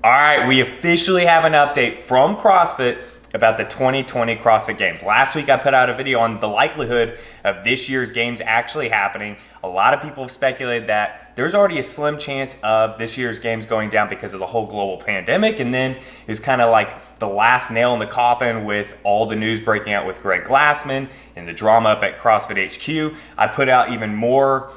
All right, we officially have an update from CrossFit about the 2020 CrossFit Games. Last week I put out a video on the likelihood of this year's games actually happening. A lot of people have speculated that there's already a slim chance of this year's games going down because of the whole global pandemic, and then it's kind of like the last nail in the coffin with all the news breaking out with Greg Glassman and the drama up at CrossFit HQ. I put out even more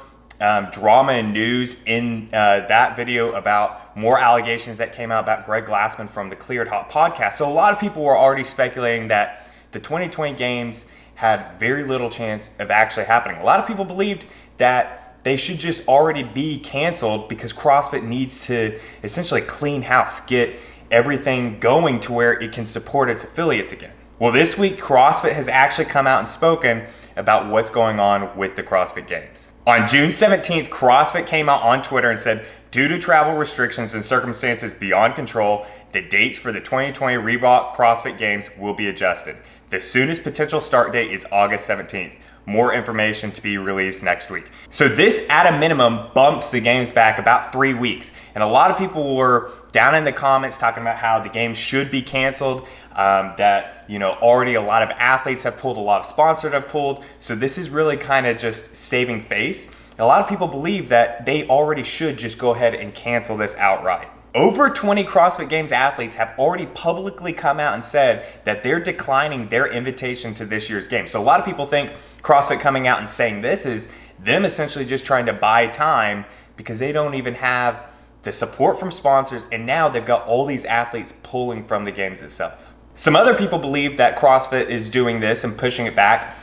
drama and news in that video about more allegations that came out about Greg Glassman from the Cleared Hot podcast. So a lot of people were already speculating that the 2020 games had very little chance of actually happening. A lot of people believed that they should just already be canceled because CrossFit needs to essentially clean house, get everything going to where it can support its affiliates again. Well, this week, CrossFit has actually come out and spoken about what's going on with the CrossFit Games. On June 17th, CrossFit came out on Twitter and said, due to travel restrictions and circumstances beyond control, the dates for the 2020 Reebok CrossFit Games will be adjusted. The soonest potential start date is August 17th. More information to be released next week. So this, at a minimum, bumps the games back about 3 weeks. And a lot of people were down in the comments talking about how the games should be canceled, that already a lot of athletes have pulled, a lot of sponsors have pulled. So this is really kind of just saving face. A lot of people believe that they already should just go ahead and cancel this outright. Over 20 CrossFit Games athletes have already publicly come out and said that they're declining their invitation to this year's game. So a lot of people think CrossFit coming out and saying this is them essentially just trying to buy time because they don't even have the support from sponsors, and now they've got all these athletes pulling from the games itself. Some other people believe that CrossFit is doing this and pushing it back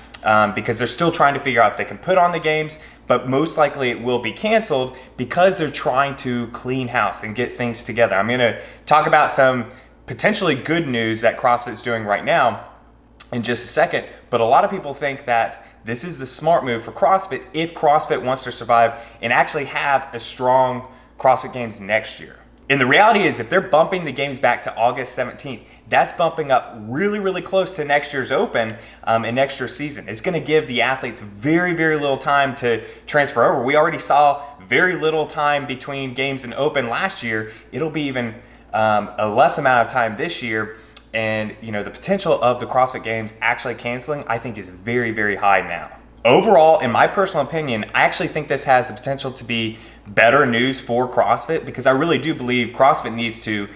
because they're still trying to figure out if they can put on the games, but most likely it will be canceled because they're trying to clean house and get things together. I'm gonna talk about some potentially good news that CrossFit's doing right now in just a second, but a lot of people think that this is the smart move for CrossFit if CrossFit wants to survive and actually have a strong CrossFit Games next year. And the reality is if they're bumping the games back to August 17th, that's bumping up really, really close to next year's Open and next year's season. It's gonna give the athletes very, very little time to transfer over. We already saw very little time between games and Open last year. It'll be even a less amount of time this year. And the potential of the CrossFit Games actually canceling, I think, is very, very high now. Overall, in my personal opinion, I actually think this has the potential to be better news for CrossFit because I really do believe CrossFit needs to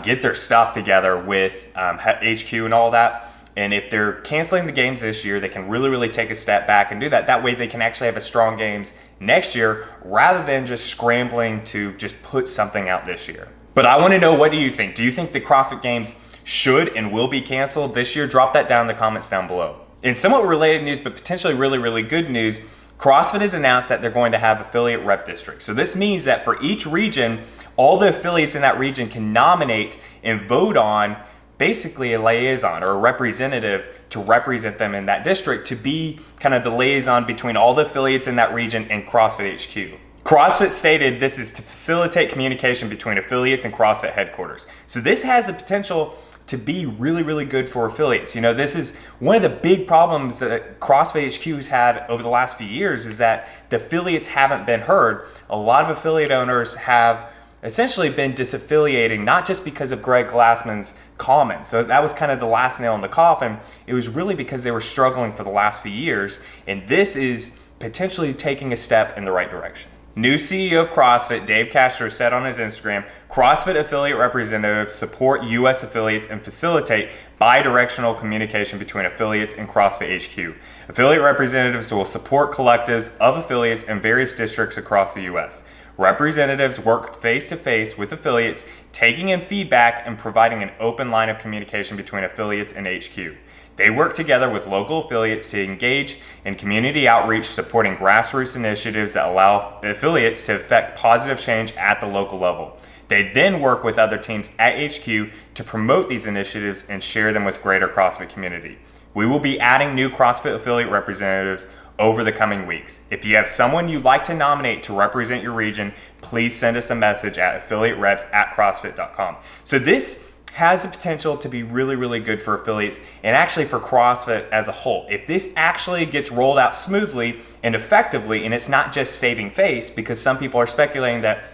get their stuff together with HQ and all that. And if they're canceling the games this year, they can really, really take a step back and do that. That way they can actually have a strong games next year rather than just scrambling to just put something out this year. But I want to know, what do you think? Do you think the CrossFit Games should and will be canceled this year? Drop that down in the comments down below. In somewhat related news, but potentially really, really good news, CrossFit has announced that they're going to have affiliate rep districts. So this means that for each region, all the affiliates in that region can nominate and vote on basically a liaison or a representative to represent them in that district, to be kind of the liaison between all the affiliates in that region and CrossFit HQ. CrossFit stated this is to facilitate communication between affiliates and CrossFit headquarters. So this has the potential to be really, really good for affiliates. This is one of the big problems that CrossFit HQ has had over the last few years, is that the affiliates haven't been heard. A lot of affiliate owners have essentially been disaffiliating, not just because of Greg Glassman's comments. So that was kind of the last nail in the coffin. It was really because they were struggling for the last few years, and this is potentially taking a step in the right direction. New CEO of CrossFit, Dave Castro, said on his Instagram, CrossFit affiliate representatives support U.S. affiliates and facilitate bi-directional communication between affiliates and CrossFit HQ. Affiliate representatives will support collectives of affiliates in various districts across the U.S. Representatives work face-to-face with affiliates, taking in feedback and providing an open line of communication between affiliates and HQ. They work together with local affiliates to engage in community outreach, supporting grassroots initiatives that allow affiliates to effect positive change at the local level. They then work with other teams at HQ to promote these initiatives and share them with greater CrossFit community. We will be adding new CrossFit affiliate representatives over the coming weeks. If you have someone you'd like to nominate to represent your region, please send us a message at affiliatereps@crossfit.com. So this has the potential to be really, really good for affiliates and actually for CrossFit as a whole. If this actually gets rolled out smoothly and effectively, and it's not just saving face, because some people are speculating that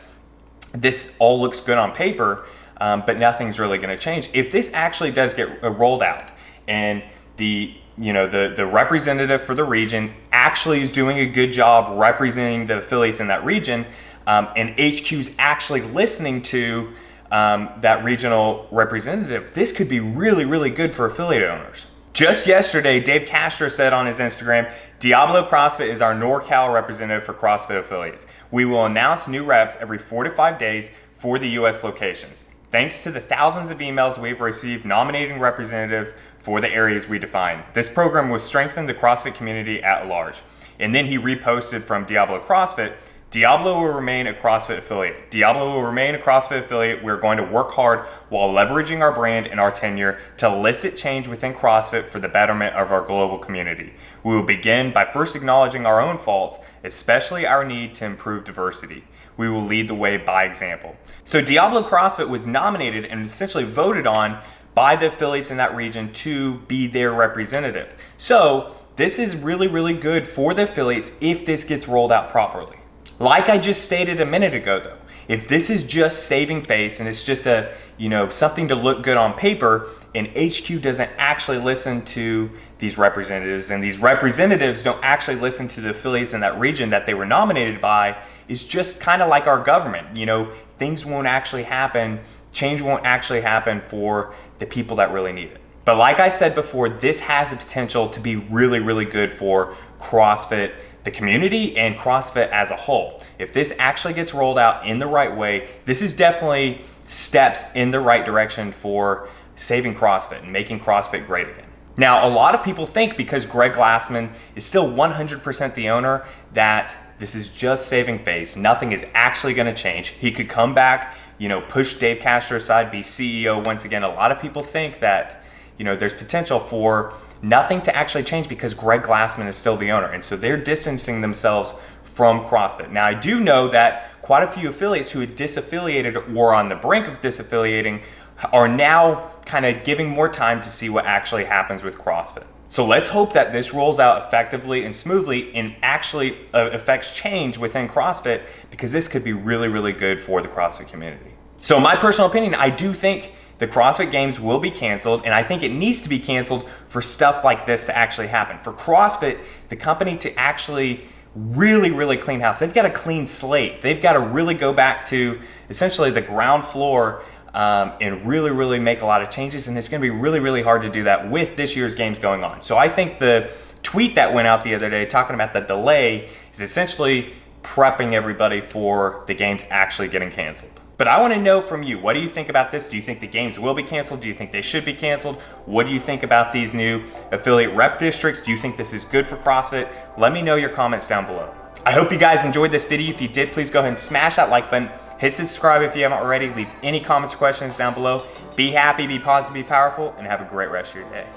this all looks good on paper, but nothing's really going to change. If this actually does get rolled out and the representative for the region actually is doing a good job representing the affiliates in that region, and HQ's actually listening to that regional representative, this could be really, really good for affiliate owners. Just yesterday, Dave Castro said on his Instagram, Diablo CrossFit is our NorCal representative for CrossFit affiliates. We will announce new reps every 4 to 5 days for the US locations. Thanks to the thousands of emails we've received nominating representatives for the areas we define. This program will strengthen the CrossFit community at large. And then he reposted from Diablo CrossFit, Diablo will remain a CrossFit affiliate. Diablo will remain a CrossFit affiliate. We're going to work hard while leveraging our brand and our tenure to elicit change within CrossFit for the betterment of our global community. We will begin by first acknowledging our own faults, especially our need to improve diversity. We will lead the way by example. So Diablo CrossFit was nominated and essentially voted on by the affiliates in that region to be their representative. So this is really, really good for the affiliates if this gets rolled out properly. Like I just stated a minute ago though, if this is just saving face and it's just a, something to look good on paper and HQ doesn't actually listen to these representatives and these representatives don't actually listen to the affiliates in that region that they were nominated by, is just kind of like our government. Things won't actually happen, change won't actually happen for the people that really need it. But like I said before, this has the potential to be really, really good for CrossFit, the community, and CrossFit as a whole. If this actually gets rolled out in the right way, this is definitely steps in the right direction for saving CrossFit and making CrossFit great again. Now, a lot of people think because Greg Glassman is still 100% the owner that this is just saving face. Nothing is actually going to change. He could come back, push Dave Castro aside, be CEO once again. A lot of people think that, there's potential for nothing to actually change because Greg Glassman is still the owner. And so they're distancing themselves from CrossFit. Now, I do know that quite a few affiliates who had disaffiliated or on the brink of disaffiliating are now kind of giving more time to see what actually happens with CrossFit. So let's hope that this rolls out effectively and smoothly and actually affects change within CrossFit, because this could be really, really good for the CrossFit community. So in my personal opinion, I do think the CrossFit Games will be canceled, and I think it needs to be canceled for stuff like this to actually happen. For CrossFit, the company, to actually really, really clean house. They've got a clean slate. They've got to really go back to essentially the ground floor and really, really make a lot of changes. And it's going to be really, really hard to do that with this year's games going on. So I think the tweet that went out the other day talking about the delay is essentially prepping everybody for the games actually getting canceled. But I want to know from you, what do you think about this? Do you think the games will be canceled? Do you think they should be canceled? What do you think about these new affiliate rep districts? Do you think this is good for CrossFit? Let me know your comments down below. I hope you guys enjoyed this video. If you did, please go ahead and smash that like button. Hit subscribe if you haven't already. Leave any comments or questions down below. Be happy, be positive, be powerful, and have a great rest of your day.